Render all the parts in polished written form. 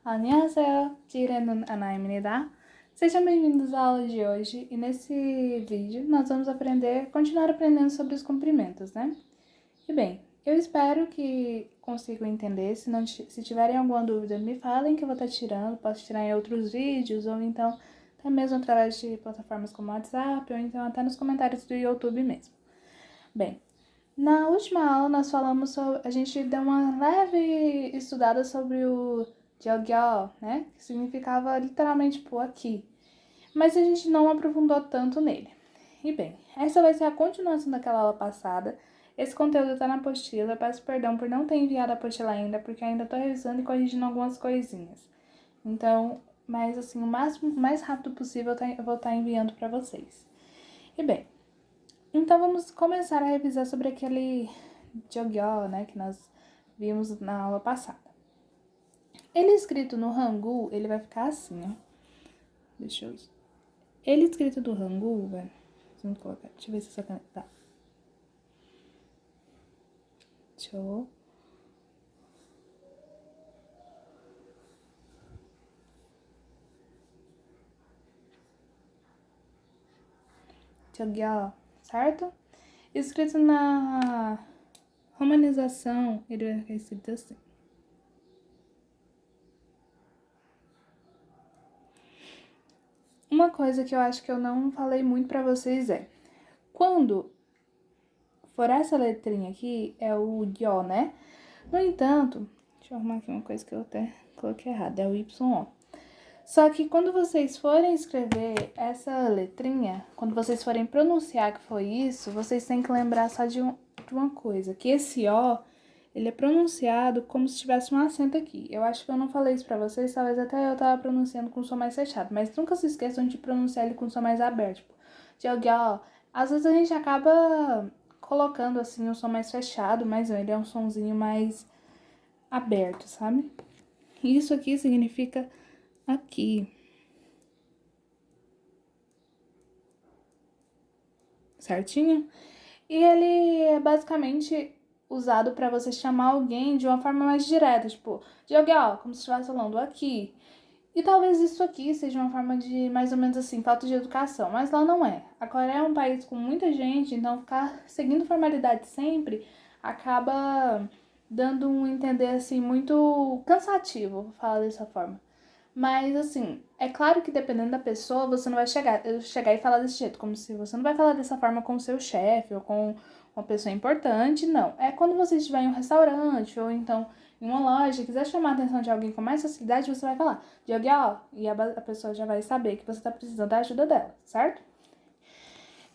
안녕하세요. 지레는 아나입니다. Sejam bem-vindos à aula de hoje e nesse vídeo nós vamos continuar aprendendo sobre os comprimentos, né? E bem, eu espero que consigam entender. Se tiverem alguma dúvida, me falem que eu vou estar tirando. Posso tirar em outros vídeos ou então até mesmo através de plataformas como WhatsApp ou então até nos comentários do YouTube mesmo. Bem, na última aula nós falamos sobre, a gente deu uma leve estudada sobre o Jeogyeol, né? Que significava literalmente por aqui. Mas a gente não aprofundou tanto nele. E bem, essa vai ser a continuação daquela aula passada. Esse conteúdo está na apostila. Eu peço perdão por não ter enviado a apostila ainda, porque ainda estou revisando e corrigindo algumas coisinhas. Então, mas assim, o mais rápido possível eu vou estar enviando para vocês. E bem, então vamos começar a revisar sobre aquele Jeogyeol, né, que nós vimos na aula passada. Ele escrito no Hangul, ele vai ficar assim, ó. Deixa eu... Ele escrito do Hangul, velho. Vamos colocar. Deixa eu ver se essa caneta tá. Jeogyeol. Certo? Escrito na romanização, ele vai ficar escrito assim. Uma coisa que eu acho que eu não falei muito pra vocês é, quando for essa letrinha aqui, é o Gyo, né? No entanto, deixa eu arrumar aqui uma coisa que eu até coloquei errado, é o YO. Só que quando vocês forem escrever essa letrinha, quando vocês forem pronunciar que foi isso, vocês têm que lembrar só de uma coisa, que esse O, ele é pronunciado como se tivesse um acento aqui. Eu acho que eu não falei isso pra vocês, talvez até eu tava pronunciando com som mais fechado, mas nunca se esqueçam de pronunciar ele com som mais aberto, tipo, Jeogyeol. Às vezes a gente acaba colocando assim um som mais fechado, mas não, ele é um sonzinho mais aberto, sabe? Isso aqui significa aqui. Certinho? E ele é basicamente usado para você chamar alguém de uma forma mais direta, tipo, Jeogyeol, como se estivesse falando aqui. E talvez isso aqui seja uma forma de, mais ou menos assim, falta de educação, mas lá não é. A Coreia é um país com muita gente, então ficar seguindo formalidade sempre acaba dando um entender, assim, muito cansativo, vou falar dessa forma. Mas, assim, é claro que dependendo da pessoa, você não vai chegar e falar desse jeito, como se você não vai falar dessa forma com o seu chefe ou com uma pessoa importante, não. É quando você estiver em um restaurante ou então em uma loja, quiser chamar a atenção de alguém com mais facilidade, você vai falar, Jeogyeol, e a pessoa já vai saber que você está precisando da ajuda dela, certo?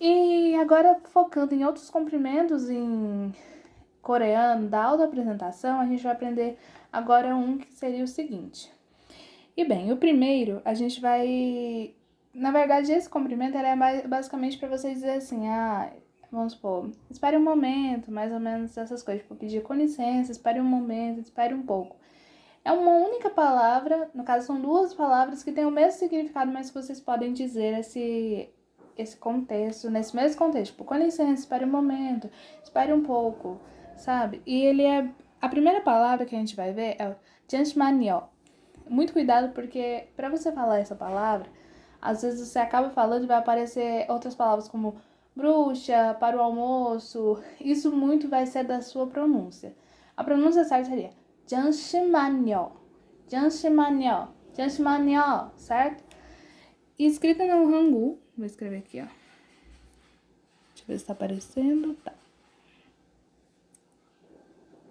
E agora, focando em outros cumprimentos em coreano da autoapresentação, a gente vai aprender agora um que seria o seguinte. E bem, o primeiro, a gente vai... Na verdade, esse cumprimento é basicamente para vocês dizer assim, vamos supor, espere um momento, mais ou menos essas coisas, tipo, pedir com licença, espere um momento, espere um pouco. É uma única palavra, no caso são duas palavras que têm o mesmo significado, mas que vocês podem dizer esse contexto, nesse mesmo contexto, tipo, com licença, espere um momento, espere um pouco, sabe? E ele é... A primeira palavra que a gente vai ver é o Janshmanyo. Muito cuidado, porque para você falar essa palavra, às vezes você acaba falando e vai aparecer outras palavras como bruxa, para o almoço. Isso muito vai ser da sua pronúncia. A pronúncia certa seria Janshmanyo, Janshmanyo, Janshmanyo, certo? E escrita no Hangul, vou escrever aqui, ó. Deixa eu ver se tá aparecendo. Tá.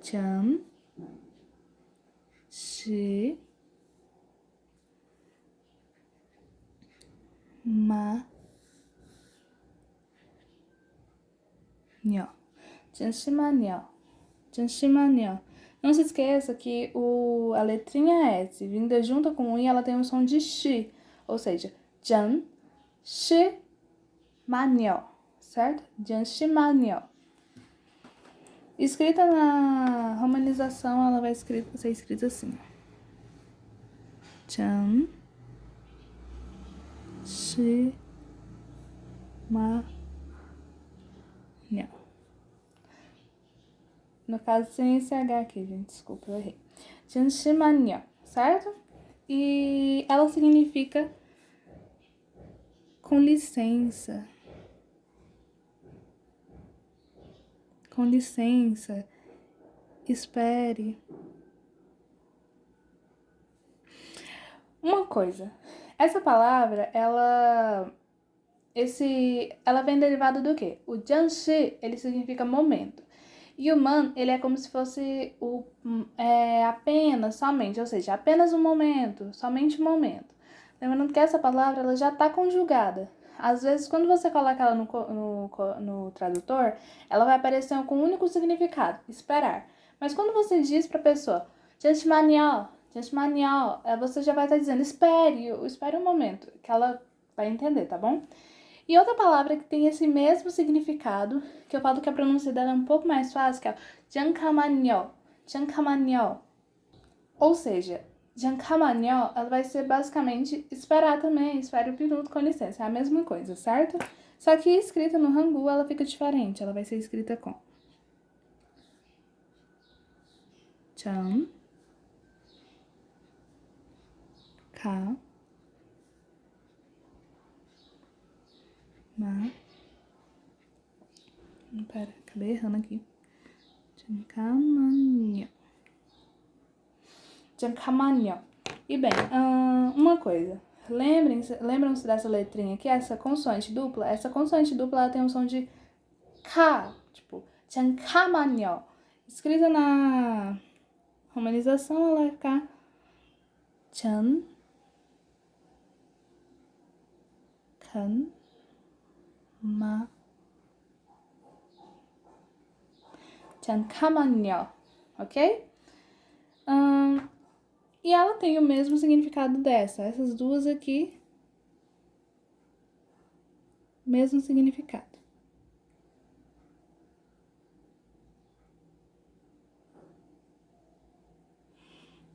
Chan, Shi, Ma, Nyo. Janshmanyo. Janshmanyo. Não se esqueça que a letrinha S, vinda junto com o I, ela tem um som de Shi. Ou seja, Jan, Shi, Manyo. Certo? Janshmanyo. Escrita na romanização, ela vai ser escrita assim. Jan, Shi, Manyo. No caso, sem esse H aqui, gente. Desculpa, eu errei. Janshmanyo, certo? e ela significa com licença. Com licença. Espere. Uma coisa. Essa palavra, ela vem derivado do quê? O jianshi, ele significa momento. E o man, ele é como se fosse apenas, somente, ou seja, apenas um momento, somente um momento. Lembrando que essa palavra, ela já está conjugada. Às vezes, quando você coloca ela no tradutor, ela vai aparecer com um único significado, esperar. Mas quando você diz para a pessoa, janshimaniao, você já vai estar dizendo, espere um momento, que ela vai entender, tá bom? E outra palavra que tem esse mesmo significado, que eu falo que a pronúncia dela é um pouco mais fácil, que é o jankamanyo. Ou seja, jankamanyo, ela vai ser basicamente esperar também, espere um minuto, com licença. É a mesma coisa, certo? Só que escrita no Hangul, ela fica diferente. Ela vai ser escrita com chan, ka, ma. Pera, acabei errando aqui. Jankamanyo. E bem, uma coisa. Lembram-se dessa letrinha aqui? Essa consoante dupla? Essa consoante dupla ela tem um som de K. Tipo, Jankamanyo. Escrita na romanização, ela vai ficar Chan, Kan, Ma, Jankamanyo. Ok? E ela tem o mesmo significado dessa. Essas duas aqui, mesmo significado.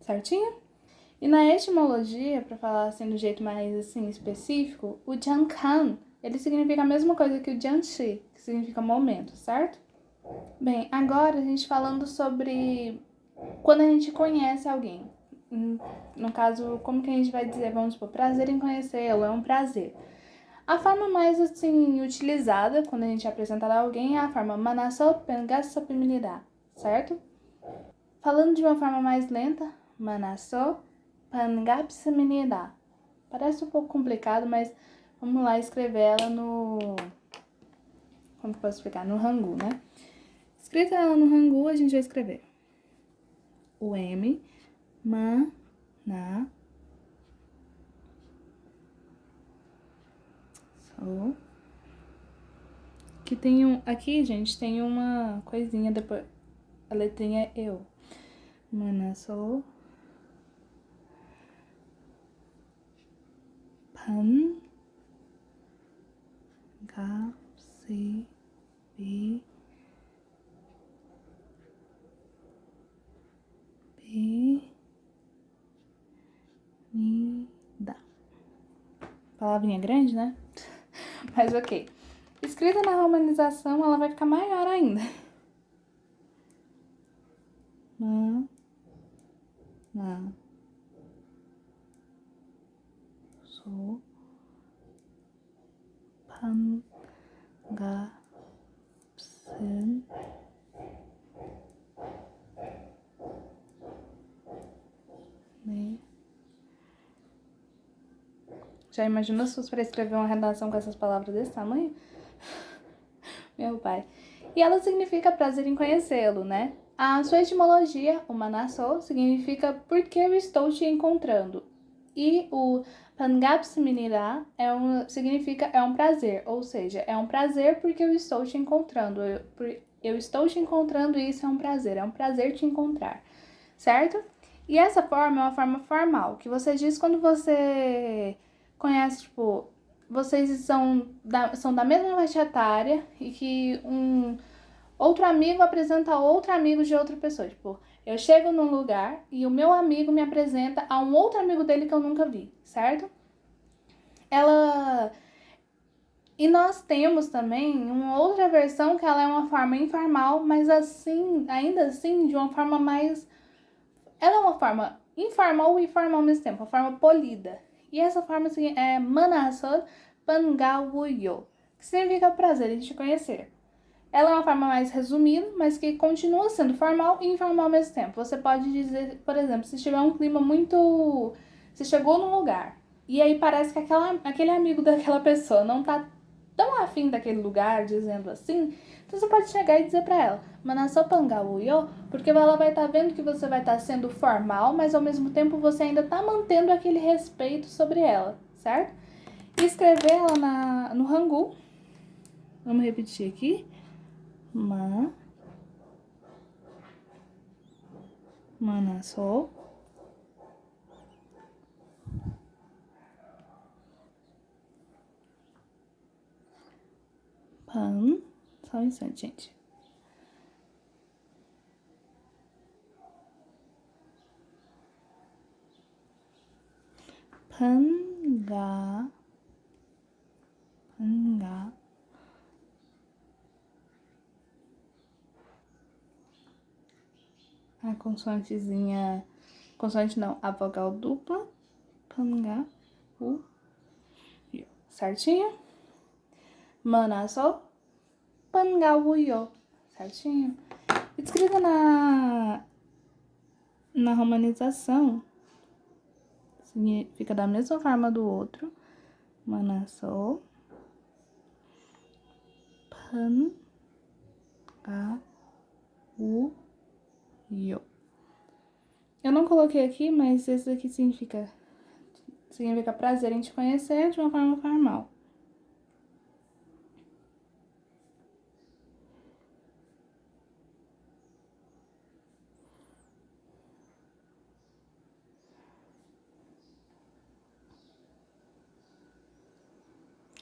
Certinho? E na etimologia, para falar assim do jeito mais assim específico, o Jankan, ele significa a mesma coisa que o Janshi, que significa momento, certo? Bem, agora a gente falando sobre quando a gente conhece alguém. No caso, como que a gente vai dizer? Vamos supor, prazer em conhecê-lo, é um prazer. A forma mais, assim, utilizada quando a gente é apresentado a alguém é a forma manaso pengasa pimnida, certo? Falando de uma forma mais lenta, manaso pengapsminida. Parece um pouco complicado, mas vamos lá escrever ela no... Como que eu posso explicar? No Hangul, né? Escrita ela no Hangul, a gente vai escrever o M, ma, na, so. Que tem aqui, gente, tem uma coisinha depois. A letrinha é eu. Mana, so. Pan, ga, si, bi, ni, da. Palavrinha grande, né? Mas ok. Escrita na romanização, ela vai ficar maior ainda. Na, so, pan, ga, psin, ne. Já imaginou se fosse para escrever uma redação com essas palavras desse tamanho? Meu pai. E ela significa prazer em conhecê-lo, né? A sua etimologia, o manasso, significa porque eu estou te encontrando. E o pangapsminira significa é um prazer, ou seja, é um prazer porque eu estou te encontrando. Eu estou te encontrando e isso é um prazer te encontrar, certo? E essa forma é uma forma formal, que você diz quando você conhece, tipo, vocês são da mesma faixa etária e que um outro amigo apresenta outro amigo de outra pessoa. Tipo, eu chego num lugar e o meu amigo me apresenta a um outro amigo dele que eu nunca vi, certo? E nós temos também uma outra versão que ela é uma forma informal, mas assim, ainda assim, de uma forma mais... Ela é uma forma informal e formal ao mesmo tempo, a forma polida. E essa forma assim, é manasol bangawoyo, que significa prazer em te conhecer. Ela é uma forma mais resumida, mas que continua sendo formal e informal ao mesmo tempo. Você pode dizer, por exemplo, se tiver um clima muito... Você chegou num lugar e aí parece que aquele amigo daquela pessoa não tá tão afim daquele lugar, dizendo assim, então você pode chegar e dizer pra ela, Manasopangauyo, porque ela vai estar vendo que você vai estar sendo formal, mas ao mesmo tempo você ainda tá mantendo aquele respeito sobre ela, certo? E escrever ela no Hangul. Vamos repetir aqui. Manasou. Pan. Só um instante, gente. Panga. Panga. A consoantezinha. Consoante não, a vogal dupla. Panga. U. Certinho? Manasou. Pangawuyo. Certinho? Escrita na romanização, fica da mesma forma do outro. Manasou. Pangawuyo. Eu não coloquei aqui, mas esse aqui significa prazer em te conhecer de uma forma formal.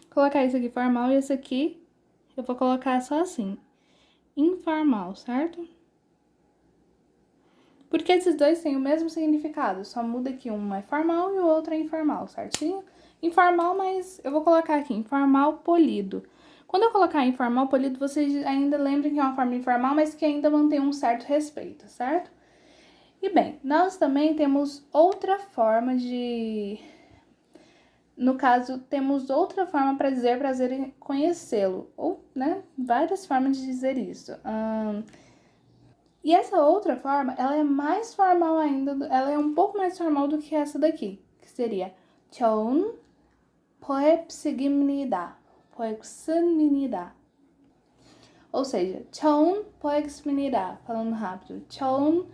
Colocar isso aqui formal e esse aqui eu vou colocar só assim, informal, certo? Porque esses dois têm o mesmo significado, só muda que um é formal e o outro é informal, certinho? Informal, mas eu vou colocar aqui, informal polido. Quando eu colocar informal polido, vocês ainda lembrem que é uma forma informal, mas que ainda mantém um certo respeito, certo? E bem, nós também temos outra forma de... No caso, temos outra forma para dizer prazer em conhecê-lo, ou, né, várias formas de dizer isso. E essa outra forma, ela é mais formal ainda, ela é um pouco mais formal do que essa daqui, que seria 좋은 포획식입니다. 포획습니다. Ou seja, 좋은 포획습니다. Falando rápido, 좋은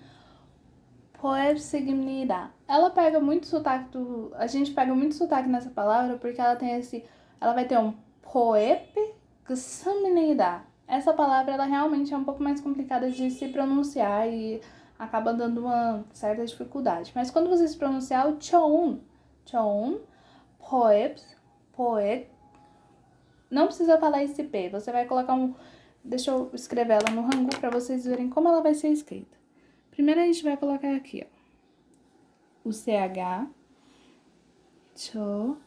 포획식입니다. Ela pega muito sotaque a gente pega muito sotaque nessa palavra porque ela tem ela vai ter um 포획습니다. Essa palavra, ela realmente é um pouco mais complicada de se pronunciar e acaba dando uma certa dificuldade. Mas quando você se pronunciar o 좋은, poep, não precisa falar esse P, você vai colocar deixa eu escrever ela no Hangul para vocês verem como ela vai ser escrita. Primeiro a gente vai colocar aqui, ó, o CH, 처음.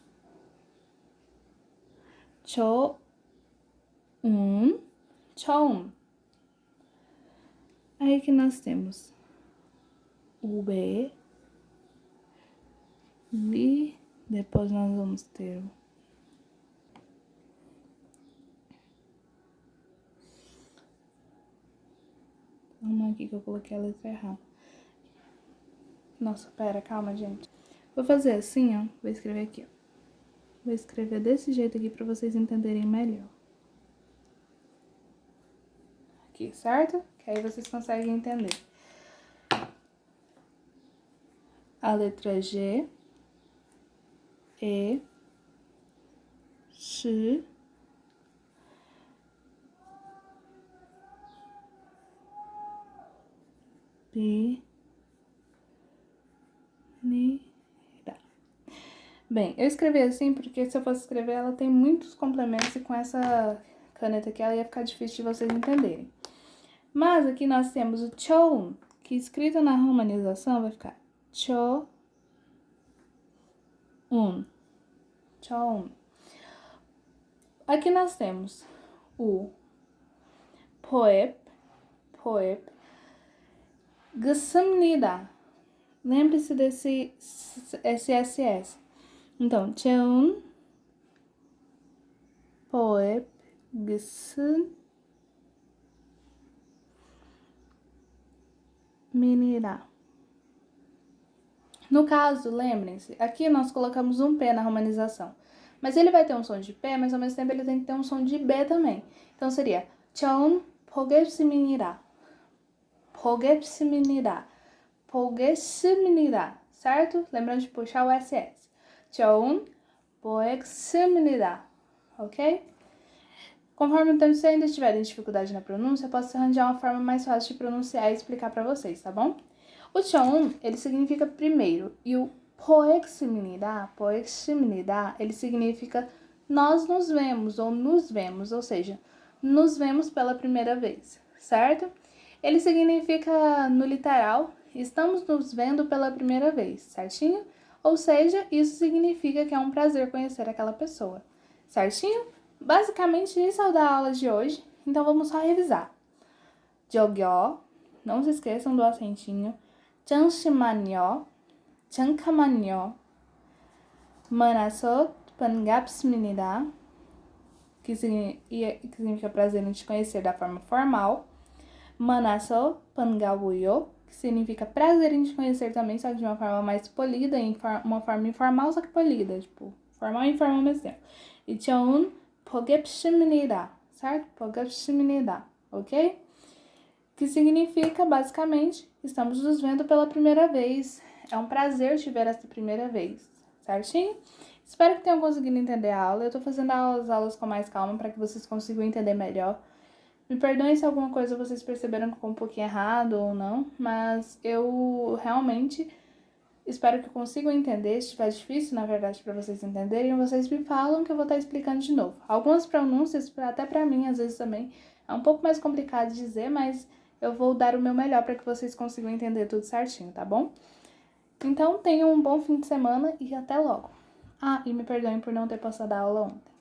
Aí que nós temos o B, e depois nós vamos ter o aqui que eu coloquei a letra errada. Nossa, pera, calma, gente. Vou fazer assim, ó. Vou escrever aqui, ó. Vou escrever desse jeito aqui pra vocês entenderem melhor. Aqui, certo? Que aí vocês conseguem entender. A letra G, E, X, P, N, Dá. Bem, eu escrevi assim porque se eu fosse escrever, ela tem muitos complementos e com essa caneta aqui ela ia ficar difícil de vocês entenderem. Mas aqui nós temos o choun, que escrito na romanização vai ficar choun. Choun. Aqui nós temos o poep, gısımnida. Lembre-se desse SSS. Então, Cheon Poep Gsun Minira. No caso, lembrem-se, aqui nós colocamos um P na romanização. Mas ele vai ter um som de P, mas ao mesmo tempo ele tem que ter um som de B também. Então seria Cheon Pogesminira. Pogesminira. Pogesminira. Certo? Lembrando de puxar o SS. Cheon Pogesminira. Ok? Conforme o tempo você ainda estiver em dificuldade na pronúncia, eu posso arranjar uma forma mais fácil de pronunciar e explicar para vocês, tá bom? O Cheon, ele significa primeiro, e o poeximnida, ele significa nós nos vemos, ou seja, nos vemos pela primeira vez, certo? Ele significa, no literal, estamos nos vendo pela primeira vez, certinho? Ou seja, isso significa que é um prazer conhecer aquela pessoa, certinho? Basicamente, isso é o da aula de hoje, então vamos só revisar. Jogyo, não se esqueçam do acentinho. 잠시만요, 잠깐만요. 만나서 반갑습니다, que significa prazer em te conhecer da forma formal. 만나서 반가워요, que significa prazer em te conhecer também, só que de uma forma mais polida, uma forma informal, só que polida, tipo, formal e informal ao mesmo tempo. E 처음 보겠습니다, certo? 보겠습니다, ok? Que significa, basicamente, estamos nos vendo pela primeira vez. É um prazer te ver essa primeira vez, certinho? Espero que tenham conseguido entender a aula. Eu tô fazendo as aulas com mais calma para que vocês consigam entender melhor. Me perdoem se alguma coisa vocês perceberam que ficou um pouquinho errado ou não, mas eu realmente espero que consigam entender. Se estiver difícil, na verdade, para vocês entenderem, vocês me falam que eu vou estar explicando de novo. Algumas pronúncias, até para mim, às vezes também, é um pouco mais complicado de dizer, mas eu vou dar o meu melhor para que vocês consigam entender tudo certinho, tá bom? Então, tenham um bom fim de semana e até logo. Ah, e me perdoem por não ter postado a aula ontem.